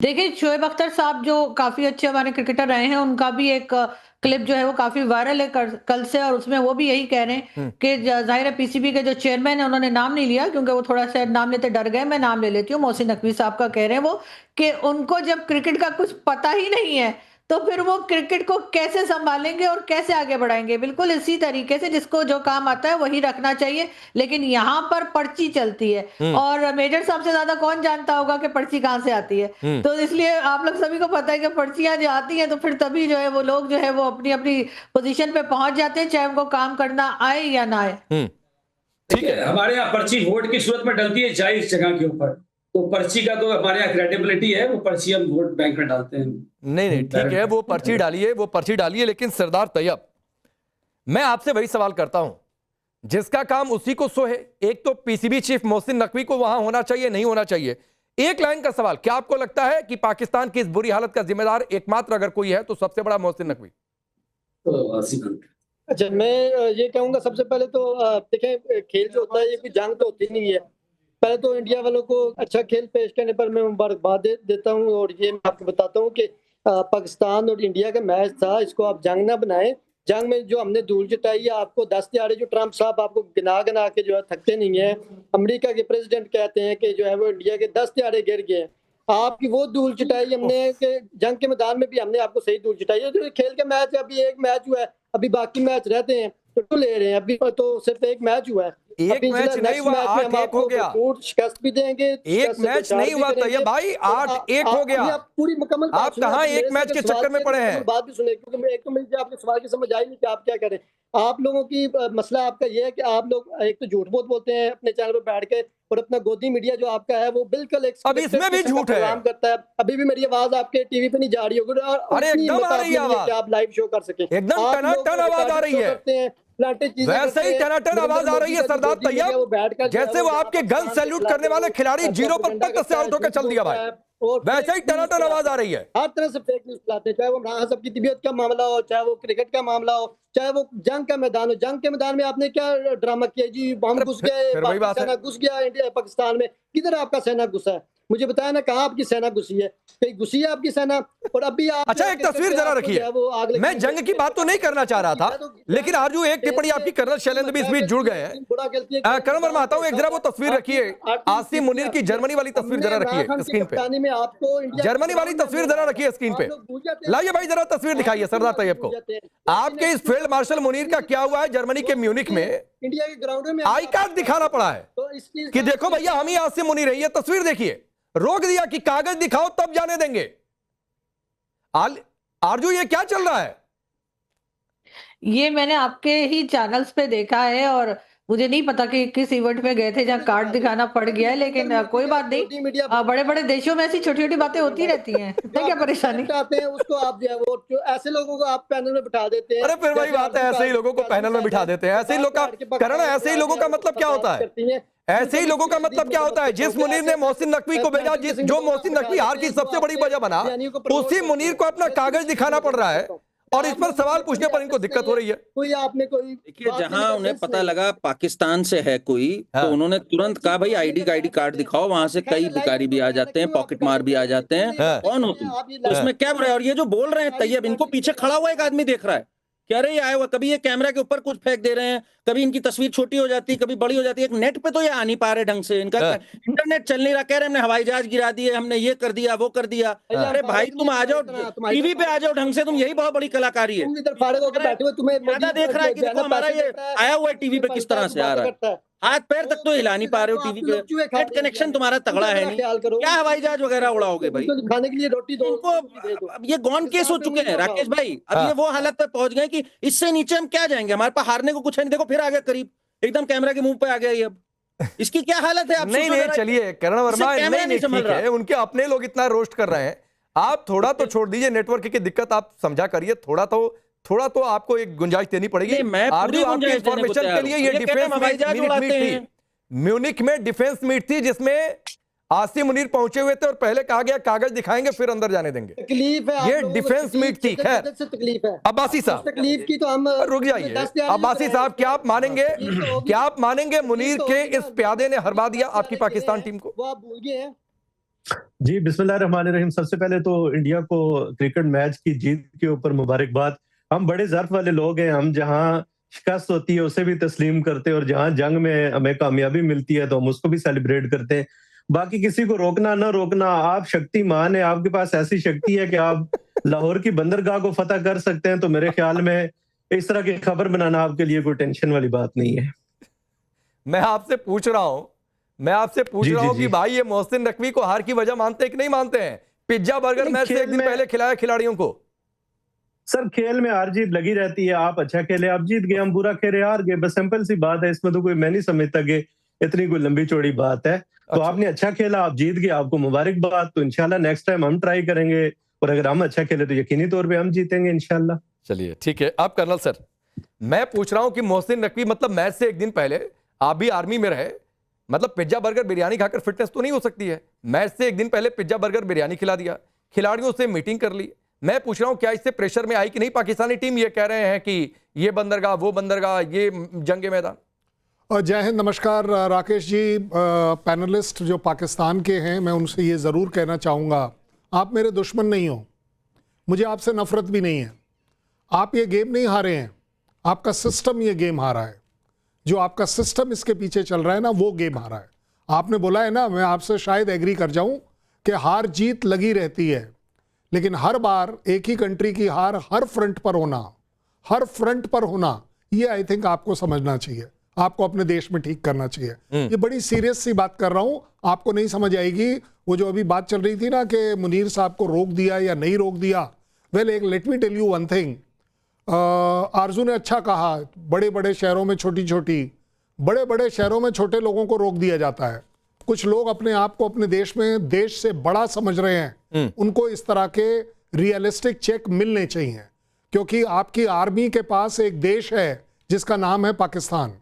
देखिए, शोएब अख्तर साहब जो काफ़ी अच्छे हमारे क्रिकेटर रहे हैं, उनका भी एक क्लिप जो है वो काफ़ी वायरल है कल से, और उसमें वो भी यही कह रहे हैं हुँ। कि ज़ाहिर है पीसीबी के जो चेयरमैन हैं, उन्होंने नाम नहीं लिया क्योंकि वो थोड़ा-सा नाम लेते डर गए। मैं नाम ले लेती हूँ, मोहसिन नकवी साहब का कह रहे हैं वो कि उनको जब क्रिकेट का कुछ पता ही नहीं है, तो फिर वो क्रिकेट को कैसे सँभालेंगे और कैसे आगे बढ़ाएँगे? बिल्कुल इसी तरीके से जिसको जो काम आता है वही रखना चाहिए, लेकिन यहाँ पर पर्ची चलती है हुँ, और मेजर साहब से ज़्यादा कौन जानता होगा कि पर्ची कहाँ से आती है। हुँ। तो इसलिए आप लोग सभी को पता है कि पर्चियाँ जो आती हैं तो फिर तभी जो है वो लोग जो है वो अपनी-अपनी पोज़ीशन पे पहुँच जाते हैं, चाहे उनको काम करना आए या ना आए। हुँ, ठीक देखिए, है। हमारे यहाँ पर्ची वोट की सूरत में डलती है जायज़ जगह के ऊपर। तो पर्ची का तो हमारे यहाँ क्रेडिबिलिटी है, वो पर्ची हम वोट बैंक में डालते हैं। नहीं, नहीं, ठीक है, वो पर्ची डालिए, लेकिन सरदार तैयब, मैं आपसे वही सवाल करता हूं, जिसका काम उसी को सो है। एक तो पीसीबी चीफ मोहसिन नकवी को वहां होना चाहिए, नहीं होना चाहिए। एक लाइन का सवाल, क्या आपको लगता है कि पाकिस्तान की इस बुरी हालत का जिम्मेदार एकमात्र अगर कोई है तो सबसे बड़ा मोहसिन नकवी? तो आसिफ अच्छा, मैं ये कहूँगा सबसे पहले तो देखें, खेल जो होता है ये कोई जंग तो होती नहीं है। पहले तो इंडिया वालों को अच्छा खेल पेश करने पर मैं मुबारकबाद देता हूँ, और ये मैं आपको बताता हूँ कि पाकिस्तान और इंडिया का मैच था, इसको आप जंग ना बनाएं। जंग में जो हमने धूल चटाई है, आपको 10 दिहाड़े जो ट्रंप साहब आपको गिना के जो है थकते नहीं है। अमेरिका के प्रेसिडेंट कहते हैं कि जो है वो इंडिया के 10 दिहाड़े गिर गए हैं। आपकी वो धूल चटाई हमने कि जंग के मैदान में भी हमने आपको सही धूल चटाई है। जो खेल के मैच, अभी एक मैच हुआ है, अभी बाकी मैच रहते हैं तो ले रहे हैं। अभी तो सिर्फ एक मैच हुआ है। एक अभी मैच नहीं हुआ, 8-1 हो गया। शिकस्त भी देंगे, एक मैच नहीं हुआ तैयब भाई, 8-1 हो गया। आप पूरी मुकम्मल आप कहां एक मैच के चक्कर में पड़े हैं? बात भी सुने, क्योंकि एक तो मुझे आपके सवाल की समझ आई नहीं कि आप क्या करें। आप लोगों की मसला आपका ये है कि आप लोग एक तो झूठ बहुत बोलते हैं अपने चैनल पर बैठ के, और अपना गोदी मीडिया जो आपका है वो बिल्कुल एक अब इसमें भी झूठ है। काम करता है। अभी भी मेरी आवाज आपके टीवी पे नहीं जा रही होगी, और अरे एकदम आ रही है आवाज, आप लाइव शो कर सके, एकदम टनाटन आवाज आ रही है। वैसे ही टनाटन आवाज आ रही है सरदार तैयब, जैसे वो आपके गन सैल्यूट करने वाले खिलाड़ी 0 पर तक से आउट होकर चल दिया भाई। वैसे ही टनाटन आवाज आ रही है। हर तरह से फेक न्यूज फैलाते हैं, चाहे वो इमरान साहब की तबीयत का मामला हो, चाहे वो क्रिकेट का मामला हो, चाहे वो जंग का मैदान हो। जंग के मैदान में आपने क्या ड्रामा किया जी? हम घुस गए, सेना घुस गया इंडिया पाकिस्तान में। किधर आपका सेना घुसा है? मुझे बताया ना, कहाँ आपकी सेना घुसी है? कहीं घुसी है आपकी सेना? और अभी आप अच्छा, एक तस्वीर जरा रखिए। मैं जंग की बात तो नहीं करना चाह रहा था, लेकिन आरजू एक टिप्पणी आपकी कर्नल शैलेंद्र भी इस बीच जुड़ गए हैं। कर्नल वर्मा, आता हूं, एक जरा वो तस्वीर रखिए, आसिम मुनीर की जर्मनी वाली तस्वीर जरा रखिए स्क्रीन पे। जर्मनी वाली तस्वीर जरा रखिए स्क्रीन पे, लाइए भाई, जरा तस्वीर दिखाइए सरदार तैयब को। आपके इस फील्ड मार्शल मुनीर का क्या हुआ है जर्मनी के म्यूनिख में? इंडिया के ग्राउंड में आई कार्ड दिखाना पड़ा है कि देखो भैया हम ही आसिम मुनीर है। ये तस्वीर देखिए, रोक दिया कि कागज दिखाओ तब जाने देंगे। आरजू, ये क्या चल रहा है? ये मैंने आपके ही चैनल्स पे देखा है और मुझे नहीं पता कि किस इवेंट में गए थे जहाँ कार्ड दिखाना पड़ गया है, लेकिन कोई बात नहीं। बड़े-बड़े देशों में ऐसी छोटी-छोटी बातें होती रहती हैं। है क्या परेशानी? आते हैं उसको आप जो है वो ऐसे लोगों को आप पैनल में बिठा देते हैं। अरे फिर वही बात है, ऐसे ही लोगों को पैनल में बिठा देते हैं। ऐसे ही लोग का करण, ऐसे ही लोगों का मतलब क्या होता है? ऐसे ही लोगों का मतलब क्या होता है? जिस मुनीर ने मोहसिन नकवी को भेजा, जो मोहसिन नकवी हार की सबसे बड़ी वजह बना, उसी मुनीर को अपना कागज दिखाना पड़ रहा है, और इस पर सवाल पूछने पर इनको दिक्कत हो रही है। देखिए, जहां उन्हें पता लगा पाकिस्तान से है कोई, तो उन्होंने तुरंत कहा भाई आईडी कार्ड दिखाओ। वहां से कई भिखारी भी आ जाते हैं, पॉकेट मार भी आ जाते हैं। कौन हो तुम? तो इसमें क्या बुरा है? और ये जो बोल रहे हैं तैयब, इनको पीछे खड़ा हुआ एक आदमी देख रहा है, कह रहे आया हुआ, कभी ये कैमरा के ऊपर कुछ फेंक दे रहे हैं, कभी इनकी तस्वीर छोटी हो जाती है, कभी बड़ी हो जाती है। एक नेट पे तो ये आ नहीं पा रहे ढंग से, इनका इंटरनेट चल नहीं रहा। कह रहे हमने हवाई जहाज गिरा दिए, हमने ये कर दिया, वो कर दिया। अरे भाई तुम आ जाओ टीवी पे, आ जाओ ढंग से, तुम यही बहुत बड़ी कलाकारी है। ज्यादा देख रहा है कि देखो हमारा ये आया हुआ है टीवी पे किस तरह से आ रहा है, हाथ पैर तक तो हिला नहीं पा रहे हो टीवी पे, नेट कनेक्शन तुम्हारा तगड़ा है नहीं, क्या हवाई जहाज वगैरह उड़ाओगे भाई? खाने के लिए रोटी दो। अब ये गॉन केस हो चुके हैं राकेश भाई। अब ये वो हालत पे पहुंच गए कि इससे नीचे हम क्या जाएंगे? हमारे पास हारने को कुछ है नहीं। देखो फिर आ गया करीब, एकदम कैमरा के मुंह पे आ गया ये। अब इसकी क्या हालत है? आप नहीं, चलिए करण वर्मा, नहीं ठीक है, उनके अपने लोग इतना रोस्ट कर रहे हैं, आप थोड़ा तो छोड़ दीजिए। नेटवर्क की दिक्कत आप समझा करिए, थोड़ा तो आपको एक गुंजाइश देनी पड़ेगी। आपकी इंफॉर्मेशन के लिए ये डिफेंस मीट थी, म्यूनिख में डिफेंस मीट थी, जिसमें आसिम मुनीर पहुंचे हुए थे और पहले कहा गया कागज दिखाएंगे फिर अंदर जाने देंगे। तकलीफ है, ये डिफेंस मीट थी। खैर, तकलीफ है अब्बासी साहब, तकलीफ की तो हम रुक जाइए। अब्बासी साहब, क्या आप मानेंगे मुनीर के इस प्यादे ने हरवा दिया आपकी पाकिस्तान टीम को? वो आप भूल गए हैं। जी, बिस्मिल्लाहिर्रहमानिर्रहीम। सबसे पहले तो इंडिया को क्रिकेट मैच की जीत के ऊपर मुबारकबाद। हम बड़े ज़र्फ़ वाले लोग हैं, हम जहाँ शिकस्त होती है उसे भी तस्लीम करते हैं और जहाँ जंग में हमें कामयाबी मिलती है तो हम उसको भी सेलिब्रेट करते हैं। बाकी किसी को रोकना ना रोकना, आप शक्तिमान हैं, आपके पास ऐसी शक्ति है कि आप लाहौर की बंदरगाह को फ़तह कर सकते हैं, तो मेरे ख्याल में इस तरह की खबर बनाना आपके लिए कोई टेंशन वाली बात नहीं है। मैं आपसे पूछ रहा हूं कि भाई ये मोहसिन नकवी को हार की वजह मानते हैं कि नहीं मानते हैं? पिज्जा बर्गर मैच से एक दिन पहले खिलाया खिलाड़ियों को। सर, खेल में हार जीत लगी रहती है। आप अच्छा खेले, आप जीत गए, हम बुरा खेले, हार गए, बस सिंपल सी बात है। इसमें तो कोई, मैं नहीं समझता कि इतनी कोई लंबी चौड़ी बात है। तो आपने अच्छा खेला, आप जीत गए, आपको मुबारकबाद। तो इंशाल्लाह नेक्स्ट टाइम हम ट्राई करेंगे और अगर हम अच्छा खेले तो यकीनी तौर पे हम जीतेंगे इंशाल्लाह। चलिए ठीक है। अब कर्नल सर, मैं पूछ रहा हूं कि मोहसिन नकवी मतलब मैच से एक दिन पहले आप भी आर्मी में रहे, मतलब पिज्जा बर्गर बिरयानी खाकर फिटनेस तो नहीं हो सकती है। मैच से एक दिन पहले पिज्जा बर्गर बिरयानी खिला दिया, खिलाड़ियों से मीटिंग कर ली। मैं पूछ रहा हूं क्या इससे प्रेशर में आई कि नहीं पाकिस्तानी टीम? ये कह रहे हैं कि ये बंदरगाह, वो बंदरगाह, ये जंग मैदान। जय हिंद, नमस्कार राकेश जी। पैनलिस्ट जो पाकिस्तान के हैं, मैं उनसे ये ज़रूर कहना चाहूँगा, आप मेरे दुश्मन नहीं हो, मुझे आपसे नफरत भी नहीं है। आप ये गेम नहीं हारे हैं, आपका सिस्टम ये गेम हारा है। जो आपका सिस्टम इसके पीछे चल रहा है ना, वो गेम हारा है। आपने बोला है ना, मैं आपसे शायद एग्री कर जाऊं कि हार जीत लगी रहती है, लेकिन हर बार एक ही कंट्री की हार हर फ्रंट पर होना, ये आई थिंक आपको समझना चाहिए, आपको अपने देश में ठीक करना चाहिए। ये बड़ी सीरियस सी बात कर रहा हूं, आपको नहीं समझ आएगी। वो जो अभी बात चल रही थी ना कि मुनीर साहब को रोक दिया या नहीं रोक दिया, वेल एक let me tell you one thing. Arzoo ने अच्छा कहा, बड़े बड़े शहरों में बड़े शहरों में छोटे लोगों को रोक दिया जाता है। कुछ लोग अपने आप को अपने देश में देश से बड़ा समझ रहे हैं, उनको इस तरह के रियलिस्टिक चेक मिलने चाहिए, क्योंकि आपकी आर्मी के पास एक देश है जिसका नाम है पाकिस्तान।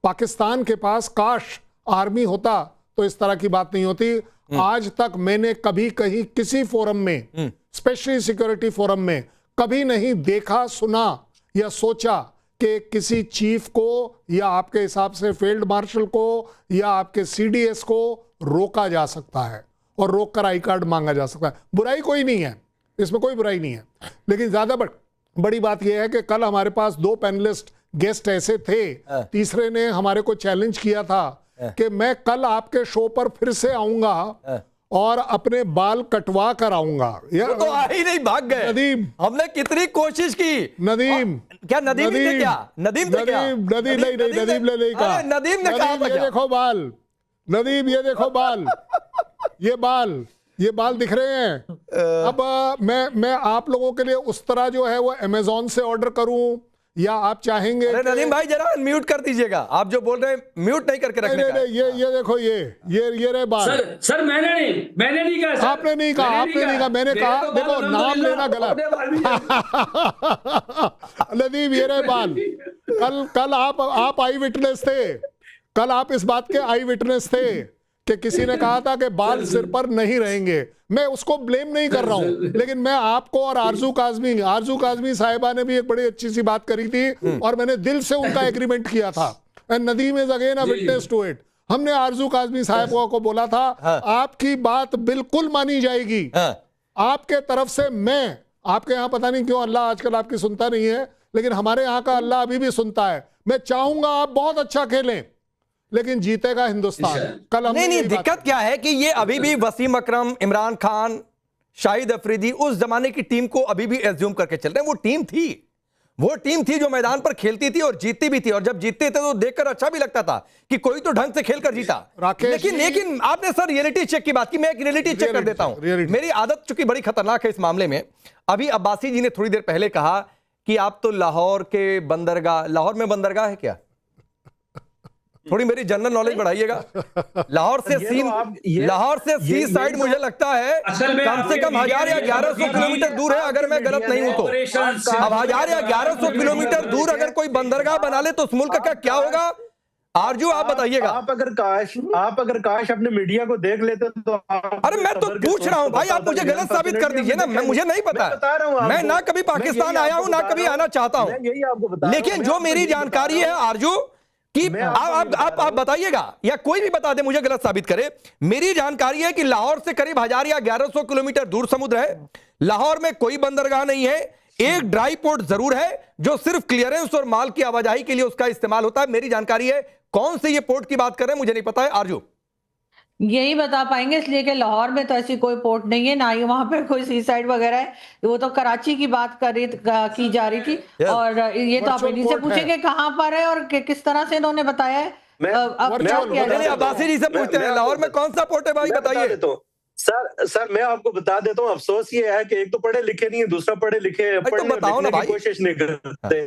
पाकिस्तान के पास काश आर्मी होता तो इस तरह की बात नहीं होती। आज तक मैंने कभी कहीं किसी फोरम में, स्पेशली सिक्योरिटी फोरम में, कभी नहीं देखा, सुना या सोचा कि किसी चीफ को या आपके हिसाब से फील्ड मार्शल को या आपके सीडीएस को रोका जा सकता है और रोक कर आई कार्ड मांगा जा सकता है। बुराई कोई नहीं है, इसमें कोई बुराई नहीं है। लेकिन ज्यादा बड़ी बात यह है कि कल हमारे पास 2 पैनलिस्ट गेस्ट ऐसे थे, तीसरे ने हमारे को चैलेंज किया था कि मैं कल आपके शो पर फिर से आऊंगा और अपने बाल कटवा कर आऊंगा। तो आ ही नहीं, भाग गए। नदीम, हमने कितनी कोशिश की। नदीम क्या नदीम थे क्या? नदीम ने कहा, नदीम ने कहा, ये देखो बाल, नदीम ये देखो बाल, ये बाल दिख रहे हैं। अब मैं आप लोगों के लिए उस तरह जो है वो अमेज़न से ऑर्डर करूं या आप चाहेंगे? अरे नदीम भाई जरा म्यूट कर दीजिएगा, आप जो बोल रहे हैं म्यूट नहीं करके रखने का। ये देखो, ये रहे बाल। सर मैंने नहीं कहा। आपने नहीं कहा, मैंने कहा, देखो नाम लेना गलत। नदीम ये रहे बाल। कल आप आई विटनेस थे, कल आप इस बात के आई विटनेस थे कि किसी ने कहा था कि बाल सिर पर नहीं रहेंगे। मैं उसको ब्लेम नहीं कर रहा हूं, लेकिन मैं आपको और आरजू काजमी साहिबा ने भी एक बड़ी अच्छी सी बात करी थी और मैंने दिल से उनका एग्रीमेंट किया था। And Nadeem is again a witness to it. हमने आरजू काजमी साहिबा को बोला था, आपकी बात बिल्कुल मानी जाएगी आपके तरफ से। मैं आपके यहाँ पता नहीं क्यों अल्लाह आजकल आपकी सुनता नहीं है, लेकिन हमारे यहाँ का अल्लाह अभी भी सुनता है। मैं चाहूंगा आप बहुत अच्छा खेलें, लेकिन जीतेगा हिंदुस्तान। कल नहीं, दिक्कत क्या है कि ये अभी भी वसीम अकरम, इमरान खान, शाहिद अफरीदी उस जमाने की टीम को अभी भी एज्यूम करके चल रहे हैं। वो टीम थी जो मैदान पर खेलती थी और जीतती भी थी, और जब जीतते थे तो देखकर अच्छा भी लगता था कि कोई तो ढंग से खेलकर जीता। लेकिन आपने सर रियलिटी चेक की बात की, मैं एक रियलिटी चेक कर देता हूं। मेरी आदत चूंकि बड़ी खतरनाक है इस मामले में। अभी अब्बासी जी ने थोड़ी देर पहले कहा कि आप तो लाहौर के बंदरगाह, लाहौर में बंदरगाह है क्या? थोड़ी मेरी जनरल नॉलेज बढ़ाइएगा। लाहौर से सी साइड मुझे लगता है कम से कम 1000 या 1100 किलोमीटर दूर है, अगर मैं गलत नहीं हूं तो। अब 1000 या 1100 किलोमीटर दूर अगर कोई बंदरगाह बना ले तो उस मुल्क का क्या होगा? आरजू आप बताइएगा। आप अगर काश अपने मीडिया को देख लेते तो। अरे मैं तो पूछ रहा हूं भाई, आप मुझे गलत साबित कर दीजिए ना। मुझे नहीं पता, मैं ना कभी पाकिस्तान आया हूं ना कभी आना चाहता हूं, लेकिन जो मेरी जानकारी है आरजू कि आप बताइएगा या कोई भी बता दे, मुझे गलत साबित करे। मेरी जानकारी है कि लाहौर से करीब 1000 या 1100 किलोमीटर दूर समुद्र है। लाहौर में कोई बंदरगाह नहीं है। एक ड्राई पोर्ट जरूर है जो सिर्फ क्लियरेंस और माल की आवाजाही के लिए उसका इस्तेमाल होता है। मेरी जानकारी है। कौन से ये पोर्ट की बात कर रहे हैं मुझे नहीं पता है। आरजू यही बता पाएंगे, इसलिए कि लाहौर में तो ऐसी कोई पोर्ट नहीं है, ना ही वहां पे कोई सी साइड वगैरह है। वो तो कराची की बात की जा रही थी। और ये तो आप इन्हीं से पूछेंगे कहां पर है और किस तरह से इन्होंने बताया है। अब्बासी जी से पूछते हैं, लाहौर में कौन सा पोर्ट है भाई बताइए। सर मैं आपको बता देता हूँ। अफसोस ये है कि एक तो पढ़े लिखे नहीं है, दूसरा पढ़े लिखे पढ़ने लिखने की कोशिश नहीं करते।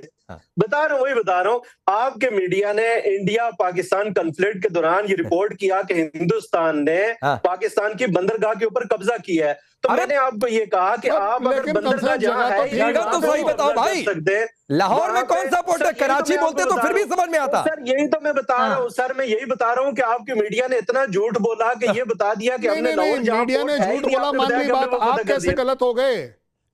बता रहा हूँ आपके मीडिया ने इंडिया पाकिस्तान कॉन्फ्लिक्ट के दौरान ये रिपोर्ट किया कि हिंदुस्तान ने पाकिस्तान की बंदरगाह के ऊपर कब्जा किया है। तो मैंने आपको ये कहा कि आप अगर बंदरगाह जगह है जगह तो सही बताओ भाई। लाहौर में कौन सा पोर्ट है? कराची बोलते तो फिर भी समझ में आता। सर यही तो मैं बता रहा हूँ। सर मैं यही बता रहा हूँ कि आपकी मीडिया ने इतना झूठ बोला कि ये बता दिया कि हमने लाहौर मीडिया ने झूठ बोला मान ली बात, आप कैसे गलत हो गए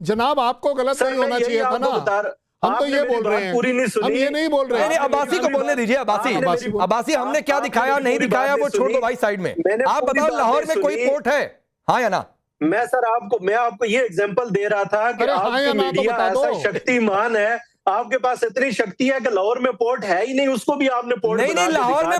जनाब? आपको गलत नहीं होना चाहिए था ना। हम तो ये बोल रहे हैं, पूरी नहीं सुनी। हम ये नहीं बोल रहे हैं। अब्बासी को बोलने दीजिए। अब्बासी हमने क्या दिखाया नहीं दिखाया वो छोड़ दो भाई साइड में। आप बताओ लाहौर में कोई पोर्ट है, हाँ या ना? मैं आपको ये एग्जांपल दे रहा था कि आपकी मीडिया ऐसा शक्तिमान है, आपके पास इतनी शक्ति है कि लाहौर में पोर्ट है ही नहीं, उसको भी आपने पोर्ट नहीं लाहौर में